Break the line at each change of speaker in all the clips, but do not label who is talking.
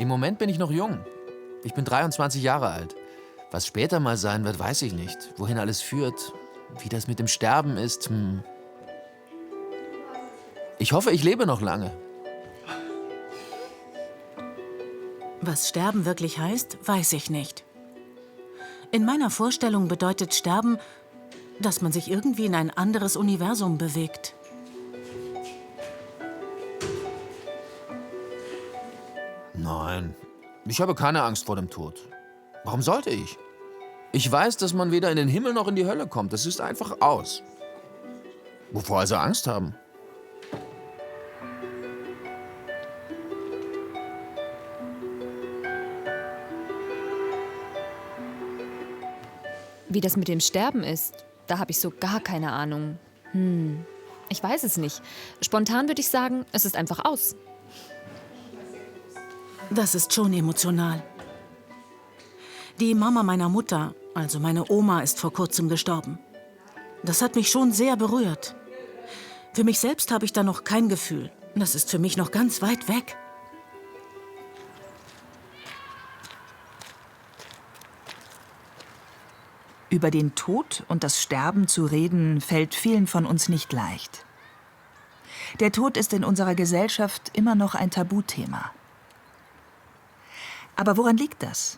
Im Moment bin ich noch jung. Ich bin 23 Jahre alt. Was später mal sein wird, weiß ich nicht. Wohin alles führt, wie das mit dem Sterben ist. Ich hoffe, ich lebe noch lange.
Was Sterben wirklich heißt, weiß ich nicht. In meiner Vorstellung bedeutet Sterben, dass man sich irgendwie in ein anderes Universum bewegt.
Nein, ich habe keine Angst vor dem Tod. Warum sollte ich? Ich weiß, dass man weder in den Himmel noch in die Hölle kommt. Das ist einfach aus. Wovor also Angst haben?
Wie das mit dem Sterben ist, da habe ich so gar keine Ahnung. Ich weiß es nicht. Spontan würde ich sagen, es ist einfach aus.
Das ist schon emotional. Die Mama meiner Mutter, also meine Oma, ist vor kurzem gestorben. Das hat mich schon sehr berührt. Für mich selbst habe ich da noch kein Gefühl. Das ist für mich noch ganz weit weg.
Über den Tod und das Sterben zu reden, fällt vielen von uns nicht leicht. Der Tod ist in unserer Gesellschaft immer noch ein Tabuthema. Aber woran liegt das?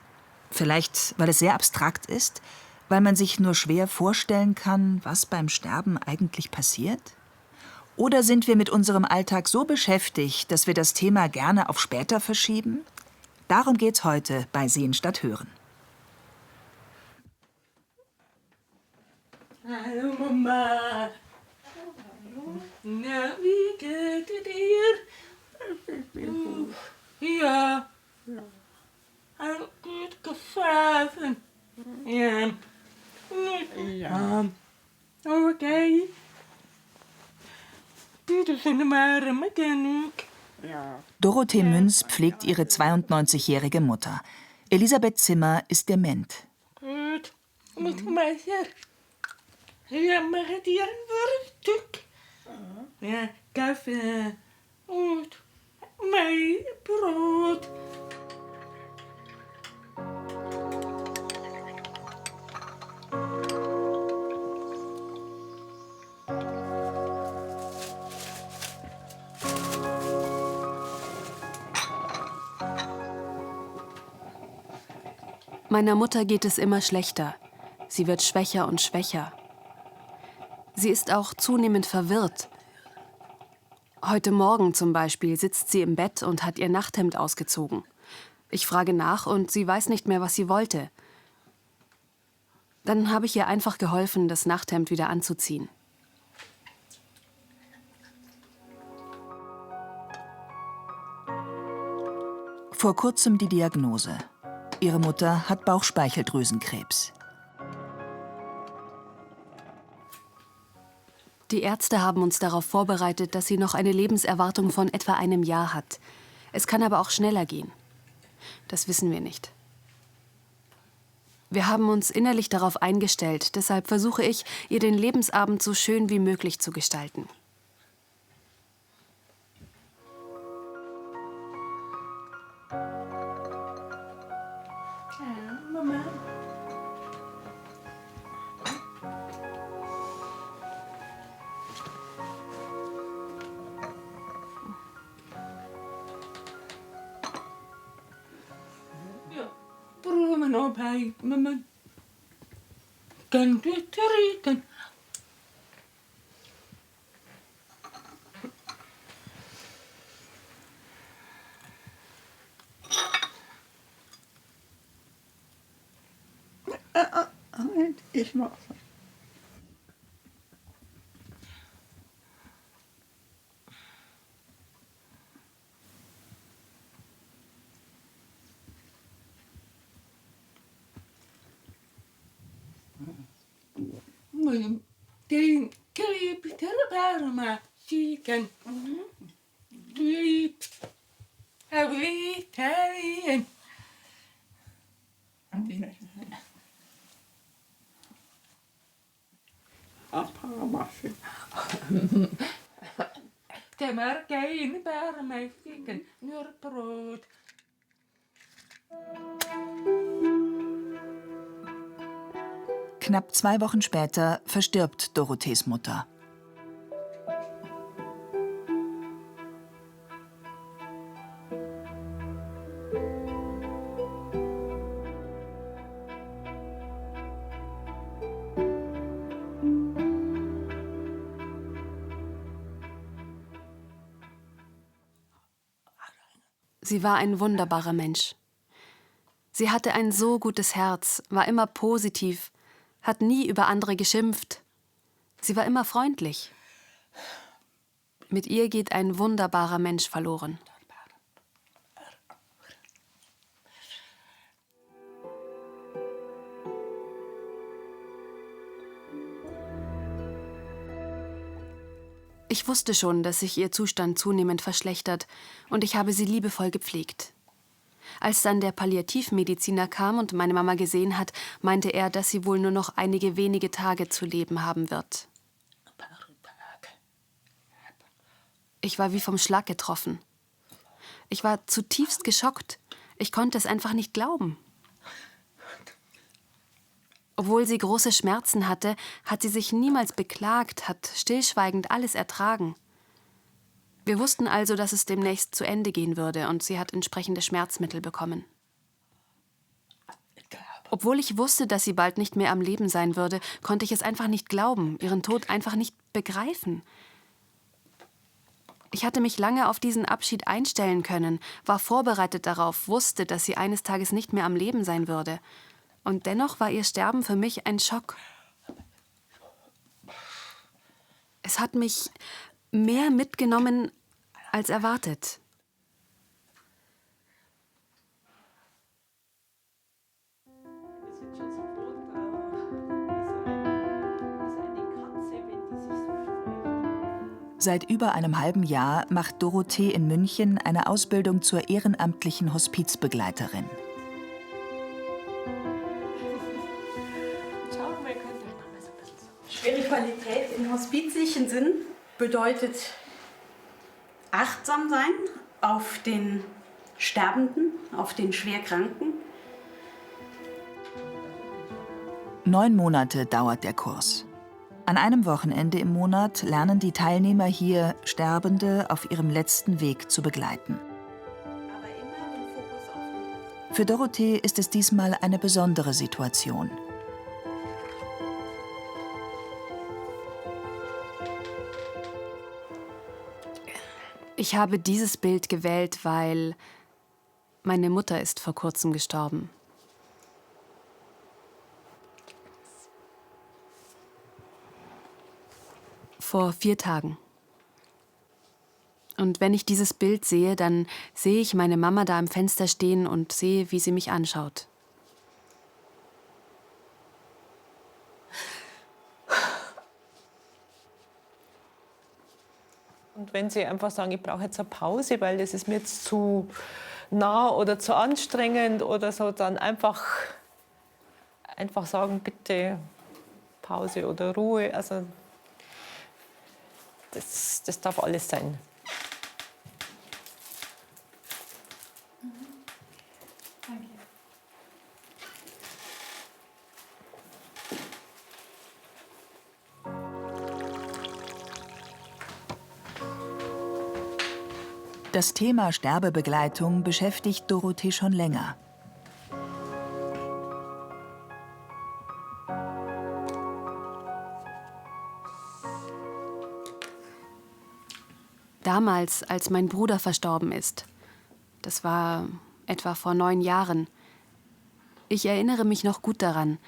Vielleicht, weil es sehr abstrakt ist, weil man sich nur schwer vorstellen kann, was beim Sterben eigentlich passiert? Oder sind wir mit unserem Alltag so beschäftigt, dass wir das Thema gerne auf später verschieben? Darum geht's heute bei Sehen statt Hören.
Hallo Mama. Na, wie geht es dir? Ja. Hat gut geschlafen. Ja. Ja. Okay. Bitte sind wir mit genug.
Dorothee Münz pflegt ihre 92-jährige Mutter. Elisabeth Zimmer ist dement.
Gut. Mit Messer. Ja, machen dir ein Frühstück. Ja, Kaffee und mein Brot.
Meiner Mutter geht es immer schlechter. Sie wird schwächer und schwächer. Sie ist auch zunehmend verwirrt. Heute Morgen zum Beispiel sitzt sie im Bett und hat ihr Nachthemd ausgezogen. Ich frage nach und sie weiß nicht mehr, was sie wollte. Dann habe ich ihr einfach geholfen, das Nachthemd wieder anzuziehen.
Vor kurzem die Diagnose. Ihre Mutter hat Bauchspeicheldrüsenkrebs.
Die Ärzte haben uns darauf vorbereitet, dass sie noch eine Lebenserwartung von etwa einem Jahr hat. Es kann aber auch schneller gehen. Das wissen wir nicht. Wir haben uns innerlich darauf eingestellt. Deshalb versuche ich, ihr den Lebensabend so schön wie möglich zu gestalten.
Ja, Mama. Ja, proeven we nog bij, Mama. Kan dit eten? Ich mach. Den clip erbij maar zieken. Clip. Everything. Der merkt in bij mij zieken. Nur brood.
Knapp 2 Wochen später verstirbt Dorothees Mutter.
Sie war ein wunderbarer Mensch. Sie hatte ein so gutes Herz, war immer positiv, hat nie über andere geschimpft. Sie war immer freundlich. Mit ihr geht ein wunderbarer Mensch verloren. Ich wusste schon, dass sich ihr Zustand zunehmend verschlechtert, und ich habe sie liebevoll gepflegt. Als dann der Palliativmediziner kam und meine Mama gesehen hat, meinte er, dass sie wohl nur noch einige wenige Tage zu leben haben wird. Ich war wie vom Schlag getroffen. Ich war zutiefst geschockt. Ich konnte es einfach nicht glauben. Obwohl sie große Schmerzen hatte, hat sie sich niemals beklagt, hat stillschweigend alles ertragen. Wir wussten also, dass es demnächst zu Ende gehen würde, und sie hat entsprechende Schmerzmittel bekommen. Obwohl ich wusste, dass sie bald nicht mehr am Leben sein würde, konnte ich es einfach nicht glauben, ihren Tod einfach nicht begreifen. Ich hatte mich lange auf diesen Abschied einstellen können, war vorbereitet darauf, wusste, dass sie eines Tages nicht mehr am Leben sein würde. Und dennoch war ihr Sterben für mich ein Schock. Es hat mich mehr mitgenommen als erwartet.
Seit über einem halben Jahr macht Dorothee in München eine Ausbildung zur ehrenamtlichen Hospizbegleiterin.
Spiritualität im hospizlichen Sinn bedeutet achtsam sein auf den Sterbenden, auf den Schwerkranken.
9 Monate dauert der Kurs. An einem Wochenende im Monat lernen die Teilnehmer hier, Sterbende auf ihrem letzten Weg zu begleiten.
Aber immer den Fokus auf
Für Dorothee ist es diesmal eine besondere Situation.
Ich habe dieses Bild gewählt, weil meine Mutter ist vor kurzem gestorben. Vor 4 Tagen. Und wenn ich dieses Bild sehe, dann sehe ich meine Mama da am Fenster stehen und sehe, wie sie mich anschaut.
Und wenn Sie einfach sagen, ich brauche jetzt eine Pause, weil das ist mir jetzt zu nah oder zu anstrengend oder so, dann einfach sagen, bitte Pause oder Ruhe. Also das darf alles sein.
Das Thema Sterbebegleitung beschäftigt Dorothee schon länger.
Damals, als mein Bruder verstorben ist, das war etwa vor 9 Jahren, ich erinnere mich noch gut daran.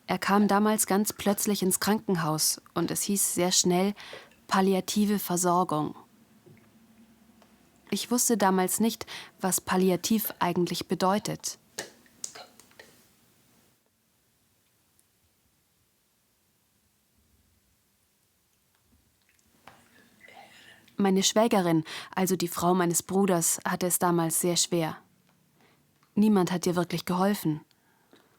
Er kam damals ganz plötzlich ins Krankenhaus und es hieß sehr schnell palliative Versorgung. Ich wusste damals nicht, was palliativ eigentlich bedeutet. Meine Schwägerin, also die Frau meines Bruders, hatte es damals sehr schwer. Niemand hat ihr wirklich geholfen.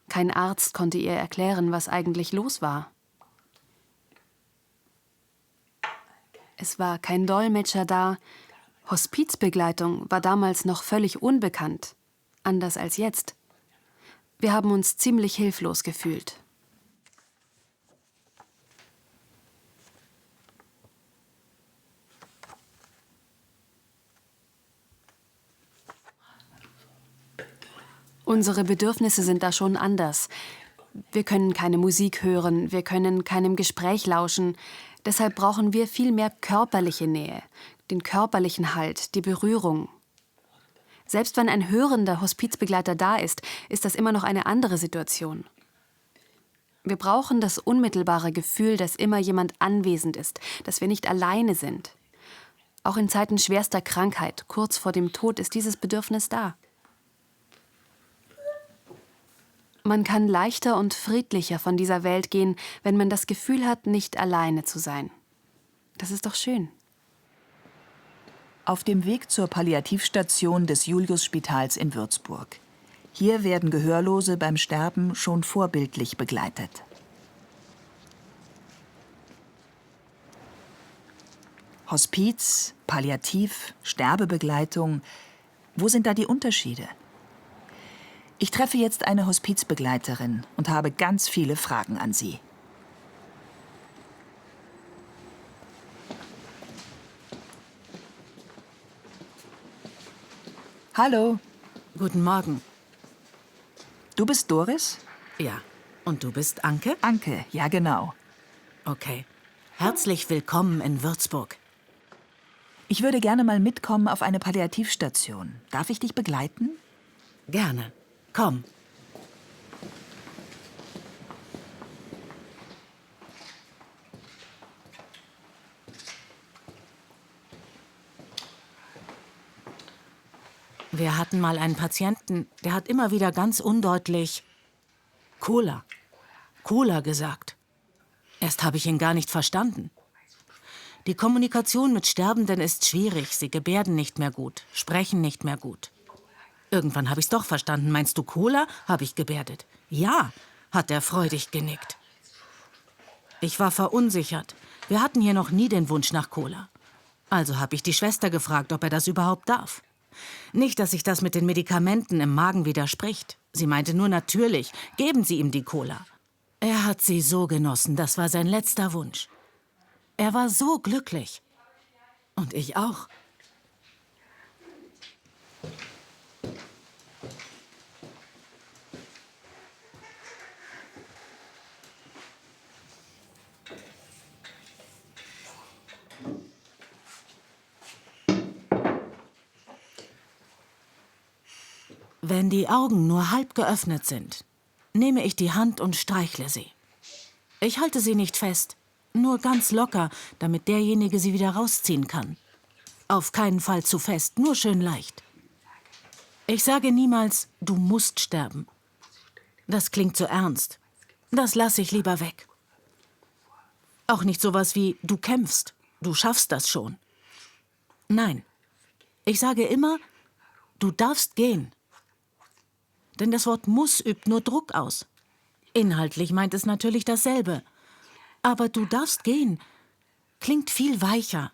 Kein Arzt konnte ihr erklären, was eigentlich los war. Es war kein Dolmetscher da. Hospizbegleitung war damals noch völlig unbekannt. anders als jetzt. Wir haben uns ziemlich hilflos gefühlt. Unsere Bedürfnisse sind da schon anders. Wir können keine Musik hören, wir können keinem Gespräch lauschen. Deshalb brauchen wir viel mehr körperliche Nähe, den körperlichen Halt, die Berührung. Selbst wenn ein hörender Hospizbegleiter da ist, ist das immer noch eine andere Situation. Wir brauchen das unmittelbare Gefühl, dass immer jemand anwesend ist, dass wir nicht alleine sind. Auch in Zeiten schwerster Krankheit, kurz vor dem Tod, ist dieses Bedürfnis da. Man kann leichter und friedlicher von dieser Welt gehen, wenn man das Gefühl hat, nicht alleine zu sein. Das ist doch schön.
Auf dem Weg zur Palliativstation des Juliusspitals in Würzburg. Hier werden Gehörlose beim Sterben schon vorbildlich begleitet. Hospiz, Palliativ, Sterbebegleitung. Wo sind da die Unterschiede? Ich treffe jetzt eine Hospizbegleiterin und habe ganz viele Fragen an sie. Hallo,
Guten Morgen.
du bist Doris?
Ja. Und du bist Anke?
Anke, ja genau.
Okay. Herzlich willkommen in Würzburg.
Ich würde gerne mal mitkommen auf eine Palliativstation. Darf ich dich begleiten?
Gerne. Komm. Wir hatten mal einen Patienten, der hat immer wieder ganz undeutlich Cola gesagt. Erst habe ich ihn gar nicht verstanden. Die Kommunikation mit Sterbenden ist schwierig. Sie gebärden nicht mehr gut, sprechen nicht mehr gut. Irgendwann habe ich es doch verstanden. Meinst du Cola? Habe ich gebärdet. Ja, hat er freudig genickt. Ich war verunsichert. Wir hatten hier noch nie den Wunsch nach Cola. Also habe ich die Schwester gefragt, ob er das überhaupt darf. Nicht, dass sich das mit den Medikamenten im Magen widerspricht. Sie meinte nur natürlich, geben Sie ihm die Cola. Er hat sie so genossen, das war sein letzter Wunsch. Er war so glücklich. Und ich auch. Wenn die Augen nur halb geöffnet sind, nehme ich die Hand und streichle sie. Ich halte sie nicht fest, nur ganz locker, damit derjenige sie wieder rausziehen kann. Auf keinen Fall zu fest, nur schön leicht. Ich sage niemals, du musst sterben. Das klingt zu ernst. Das lasse ich lieber weg. Auch nicht sowas wie, du kämpfst, du schaffst das schon. Nein, ich sage immer, du darfst gehen. Denn das Wort muss übt nur Druck aus. Inhaltlich meint es natürlich dasselbe. Aber du darfst gehen klingt viel weicher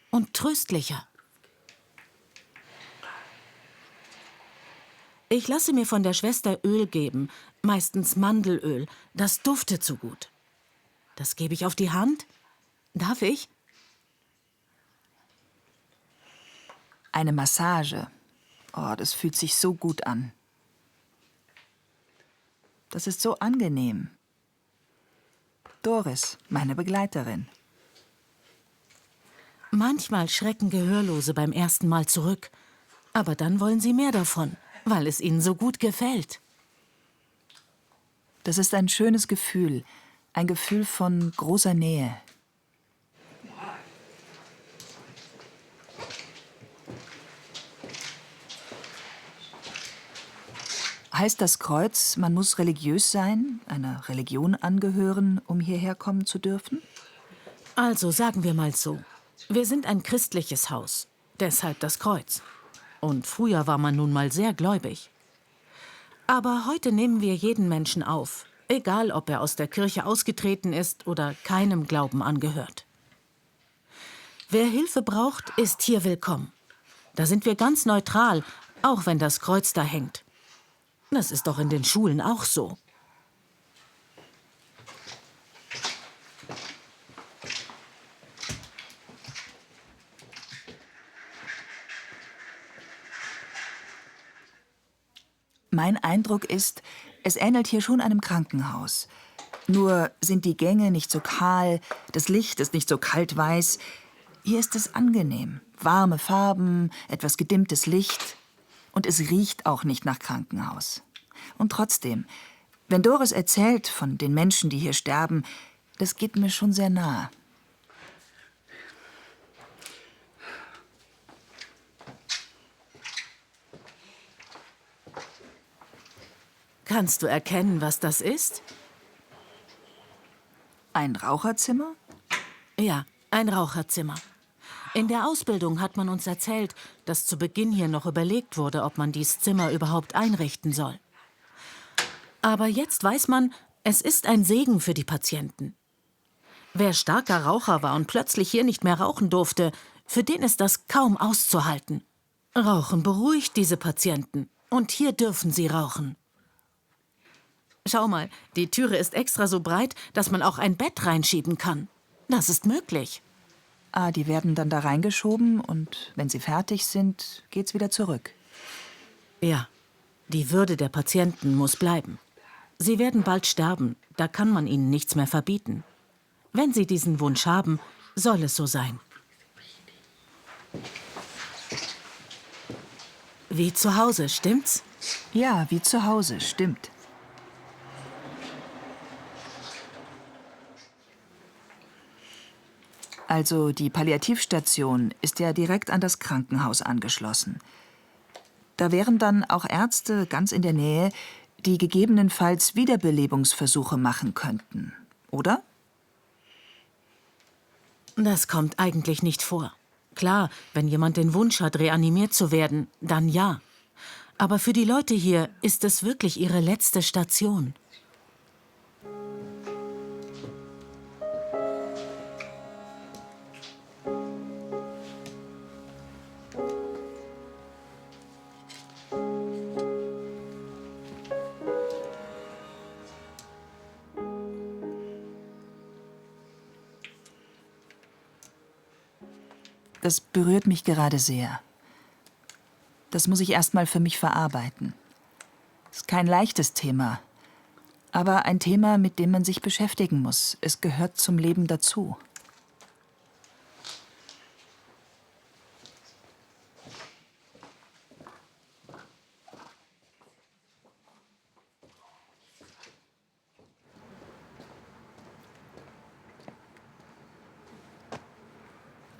und tröstlicher. Ich lasse mir von der Schwester Öl geben, meistens Mandelöl. Das duftet so gut. Das gebe ich auf die Hand. Darf ich?
Eine Massage. Oh, das fühlt sich so gut an. Das ist so angenehm. Doris, meine Begleiterin.
Manchmal schrecken Gehörlose beim ersten Mal zurück. Aber dann wollen sie mehr davon, weil es ihnen so gut gefällt.
Das ist ein schönes Gefühl. Ein Gefühl von großer Nähe. Heißt das Kreuz, man muss religiös sein, einer Religion angehören, um hierher kommen zu dürfen?
Also sagen wir mal so. Wir sind ein christliches Haus, deshalb das Kreuz. Und früher war man nun mal sehr gläubig. Aber heute nehmen wir jeden Menschen auf, egal ob er aus der Kirche ausgetreten ist oder keinem Glauben angehört. Wer Hilfe braucht, ist hier willkommen. Da sind wir ganz neutral, Auch wenn das Kreuz da hängt. Das ist doch in den Schulen auch so.
Mein Eindruck ist, es ähnelt hier schon einem Krankenhaus. Nur sind die Gänge nicht so kahl, das Licht ist nicht so kaltweiß. Hier ist es angenehm. Warme Farben, etwas gedimmtes Licht. Und es riecht auch nicht nach Krankenhaus. Und trotzdem, wenn Doris erzählt von den Menschen, die hier sterben, das geht mir schon sehr nahe.
Kannst du erkennen, was das ist?
Ein Raucherzimmer?
Ja, ein Raucherzimmer. In der Ausbildung hat man uns erzählt, dass zu Beginn hier noch überlegt wurde, ob man dieses Zimmer überhaupt einrichten soll. Aber jetzt weiß man, es ist ein Segen für die Patienten. Wer starker Raucher war und plötzlich hier nicht mehr rauchen durfte, für den ist das kaum auszuhalten. Rauchen beruhigt diese Patienten. Und hier dürfen sie rauchen. Schau mal, die Türe ist extra so breit, dass man auch ein Bett reinschieben kann. Das ist möglich.
Ah, die werden dann da reingeschoben und wenn sie fertig sind, geht's wieder zurück.
Ja, die Würde der Patienten muss bleiben. Sie werden bald sterben, da kann man ihnen nichts mehr verbieten. Wenn sie diesen Wunsch haben, soll es so sein. Wie zu Hause, stimmt's?
Ja, wie zu Hause, stimmt. Also die Palliativstation ist ja direkt an das Krankenhaus angeschlossen. Da wären dann auch Ärzte ganz in der Nähe, die gegebenenfalls Wiederbelebungsversuche machen könnten, oder?
Das kommt eigentlich nicht vor. Klar, wenn jemand den Wunsch hat, reanimiert zu werden, dann ja. Aber für die Leute hier ist es wirklich ihre letzte Station.
Das berührt mich gerade sehr. Das muss ich erst mal für mich verarbeiten. Ist kein leichtes Thema, aber ein Thema, mit dem man sich beschäftigen muss. Es gehört zum Leben dazu.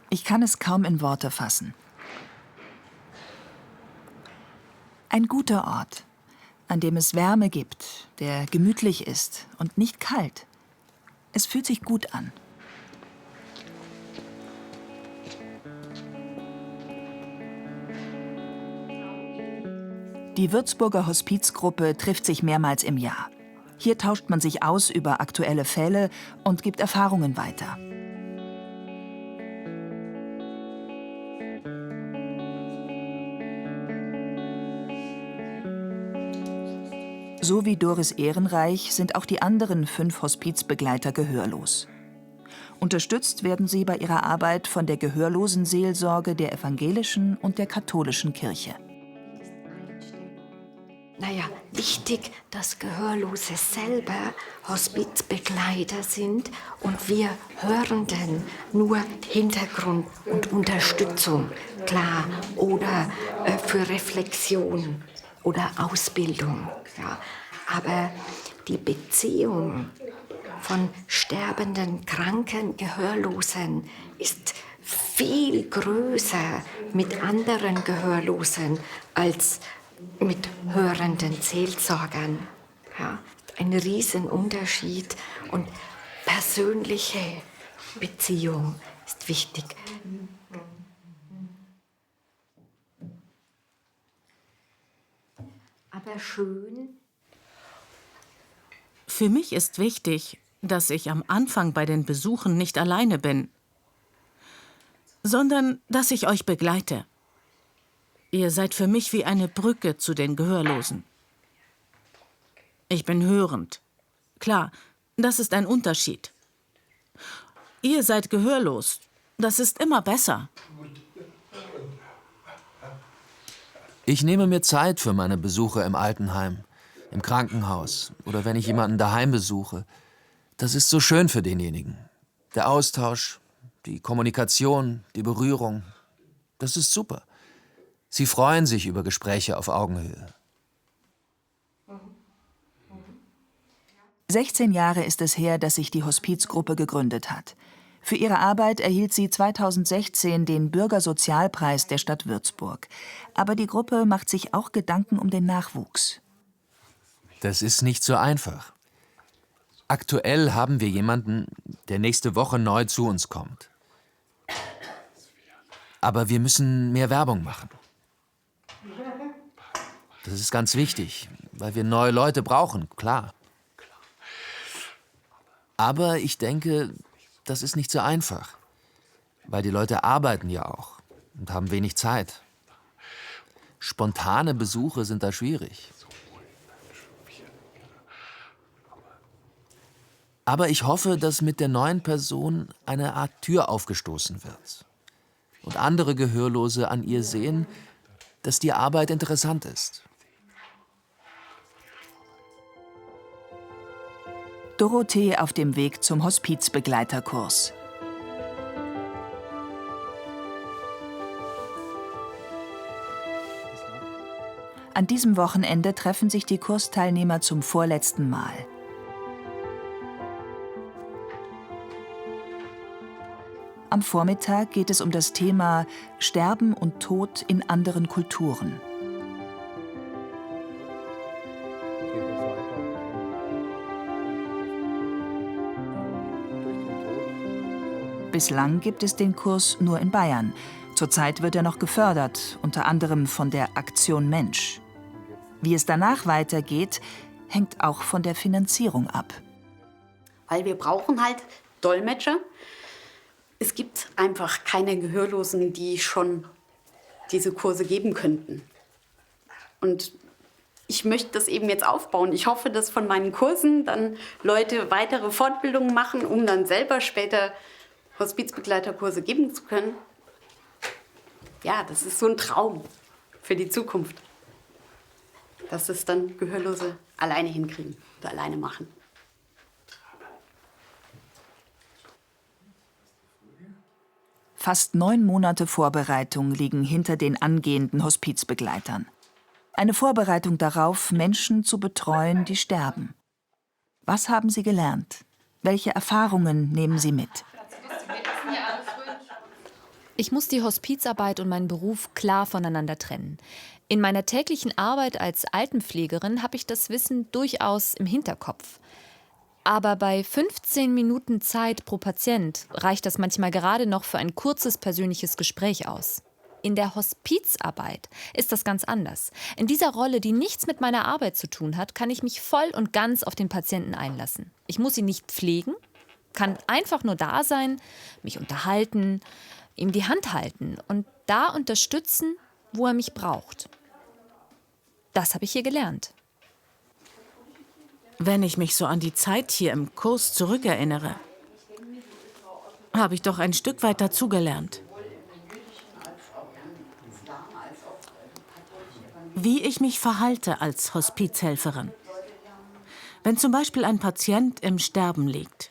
Ich kann es kaum in Worte fassen. Ein guter Ort, an dem es Wärme gibt, der gemütlich ist und nicht kalt. Es fühlt sich gut an. Die Würzburger Hospizgruppe trifft sich mehrmals im Jahr. Hier tauscht man sich aus über aktuelle Fälle und gibt Erfahrungen weiter. So wie Doris Ehrenreich sind auch die anderen 5 Hospizbegleiter gehörlos. Unterstützt werden sie bei ihrer Arbeit von der Gehörlosenseelsorge der evangelischen und der katholischen Kirche.
Naja, wichtig, dass Gehörlose selber Hospizbegleiter sind und wir Hörenden nur Hintergrund und Unterstützung, klar, oder für Reflexion oder Ausbildung. Ja. Aber die Beziehung von sterbenden, kranken, Gehörlosen ist viel größer mit anderen Gehörlosen als mit hörenden Seelsorgern. Ja. Ein Riesenunterschied und persönliche Beziehung ist wichtig. Aber schön.
Für mich ist wichtig, dass ich am Anfang bei den Besuchen nicht alleine bin, sondern dass ich euch begleite. Ihr seid für mich wie eine Brücke zu den Gehörlosen. Ich bin hörend. Klar, das ist ein Unterschied. Ihr seid gehörlos. Das ist immer besser.
Ich nehme mir Zeit für meine Besuche im Altenheim, im Krankenhaus oder wenn ich jemanden daheim besuche. Das ist so schön für denjenigen. Der Austausch, die Kommunikation, die Berührung. Das ist super. Sie freuen sich über Gespräche auf Augenhöhe.
16 Jahre ist es her, dass sich die Hospizgruppe gegründet hat. Für ihre Arbeit erhielt sie 2016 den Bürgersozialpreis der Stadt Würzburg. Aber die Gruppe macht sich auch Gedanken um den Nachwuchs.
Das ist nicht so einfach. Aktuell haben wir jemanden, der nächste Woche neu zu uns kommt. Aber wir müssen mehr Werbung machen. Das ist ganz wichtig, weil wir neue Leute brauchen, klar. Aber ich denke, das ist nicht so einfach, weil die Leute arbeiten ja auch und haben wenig Zeit. Spontane Besuche sind da schwierig. Aber ich hoffe, dass mit der neuen Person eine Art Tür aufgestoßen wird und andere Gehörlose an ihr sehen, dass die Arbeit interessant ist.
Dorothee auf dem Weg zum Hospizbegleiterkurs. An diesem Wochenende treffen sich die Kursteilnehmer zum vorletzten Mal. Am Vormittag geht es um das Thema Sterben und Tod in anderen Kulturen. Bislang gibt es den Kurs nur in Bayern. Zurzeit wird er noch gefördert, unter anderem von der Aktion Mensch. Wie es danach weitergeht, hängt auch von der Finanzierung ab.
Weil wir brauchen halt Dolmetscher. Es gibt einfach keine Gehörlosen, die schon diese Kurse geben könnten. Und ich möchte das eben jetzt aufbauen. Ich hoffe, dass von meinen Kursen dann Leute weitere Fortbildungen machen, um dann selber später Hospizbegleiterkurse geben zu können. Ja, das ist so ein Traum für die Zukunft, dass es dann Gehörlose alleine hinkriegen oder alleine machen.
Fast 9 Monate Vorbereitung liegen hinter den angehenden Hospizbegleitern. Eine Vorbereitung darauf, Menschen zu betreuen, die sterben. Was haben sie gelernt? Welche Erfahrungen nehmen sie mit?
Ich muss die Hospizarbeit und meinen Beruf klar voneinander trennen. In meiner täglichen Arbeit als Altenpflegerin habe ich das Wissen durchaus im Hinterkopf. Aber bei 15 Minuten Zeit pro Patient reicht das manchmal gerade noch für ein kurzes persönliches Gespräch aus. In der Hospizarbeit ist das ganz anders. In dieser Rolle, die nichts mit meiner Arbeit zu tun hat, kann ich mich voll und ganz auf den Patienten einlassen. Ich muss ihn nicht pflegen, kann einfach nur da sein, mich unterhalten, ihm die Hand halten und da unterstützen, wo er mich braucht. Das habe ich hier gelernt.
Wenn ich mich so an die Zeit hier im Kurs zurückerinnere, habe ich doch ein Stück weit dazugelernt. Wie ich mich verhalte als Hospizhelferin. Wenn zum Beispiel ein Patient im Sterben liegt,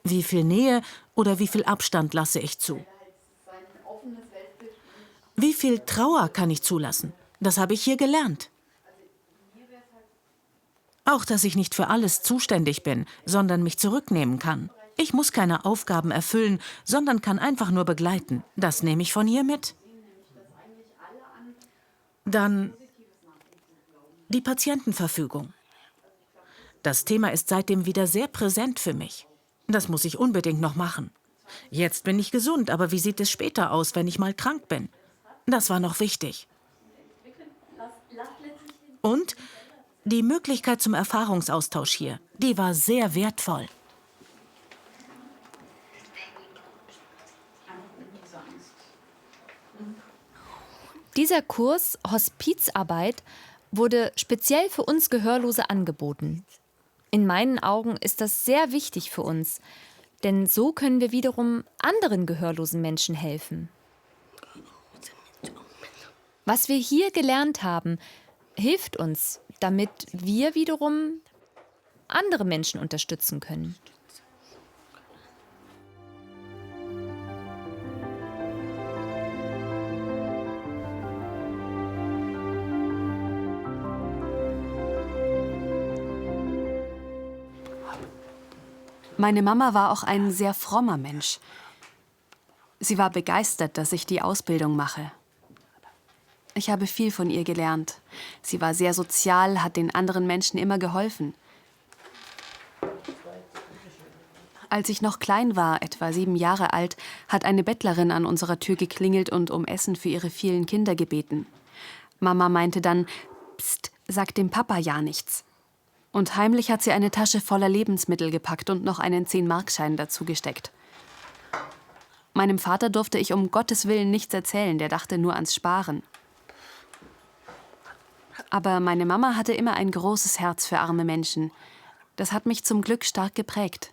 wie viel Nähe oder wie viel Abstand lasse ich zu? Wie viel Trauer kann ich zulassen? Das habe ich hier gelernt. Auch, dass ich nicht für alles zuständig bin, sondern mich zurücknehmen kann. Ich muss keine Aufgaben erfüllen, sondern kann einfach nur begleiten. Das nehme ich von hier mit. Dann die Patientenverfügung. Das Thema ist seitdem wieder sehr präsent für mich. Das muss ich unbedingt noch machen. Jetzt bin ich gesund, aber wie sieht es später aus, wenn ich mal krank bin? Das war noch wichtig. Und die Möglichkeit zum Erfahrungsaustausch hier, die war sehr wertvoll.
Dieser Kurs Hospizarbeit wurde speziell für uns Gehörlose angeboten. In meinen Augen ist das sehr wichtig für uns, denn so können wir wiederum anderen gehörlosen Menschen helfen. Was wir hier gelernt haben, hilft uns, damit wir wiederum andere Menschen unterstützen können.
Meine Mama war auch ein sehr frommer Mensch. Sie war begeistert, dass ich die Ausbildung mache. Ich habe viel von ihr gelernt. Sie war sehr sozial, hat den anderen Menschen immer geholfen. Als ich noch klein war, etwa 7 Jahre alt, hat eine Bettlerin an unserer Tür geklingelt und um Essen für ihre vielen Kinder gebeten. Mama meinte dann, Psst, sag dem Papa ja nichts. Und heimlich hat sie eine Tasche voller Lebensmittel gepackt und noch einen 10-Markschein dazu gesteckt. Meinem Vater durfte ich um Gottes Willen nichts erzählen, der dachte nur ans Sparen. Aber meine Mama hatte immer ein großes Herz für arme Menschen. Das hat mich zum Glück stark geprägt.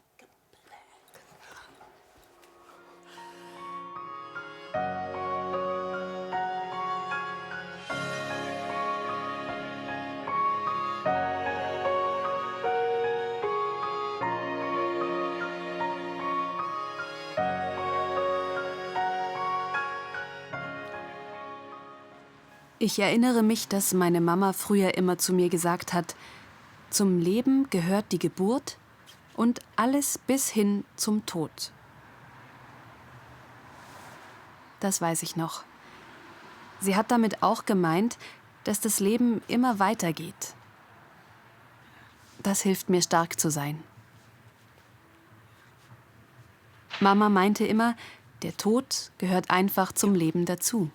Ich erinnere mich, dass meine Mama früher immer zu mir gesagt hat, zum Leben gehört die Geburt und alles bis hin zum Tod. Das weiß ich noch. Sie hat damit auch gemeint, dass das Leben immer weitergeht. Das hilft mir, stark zu sein. Mama meinte immer, der Tod gehört einfach zum Leben dazu.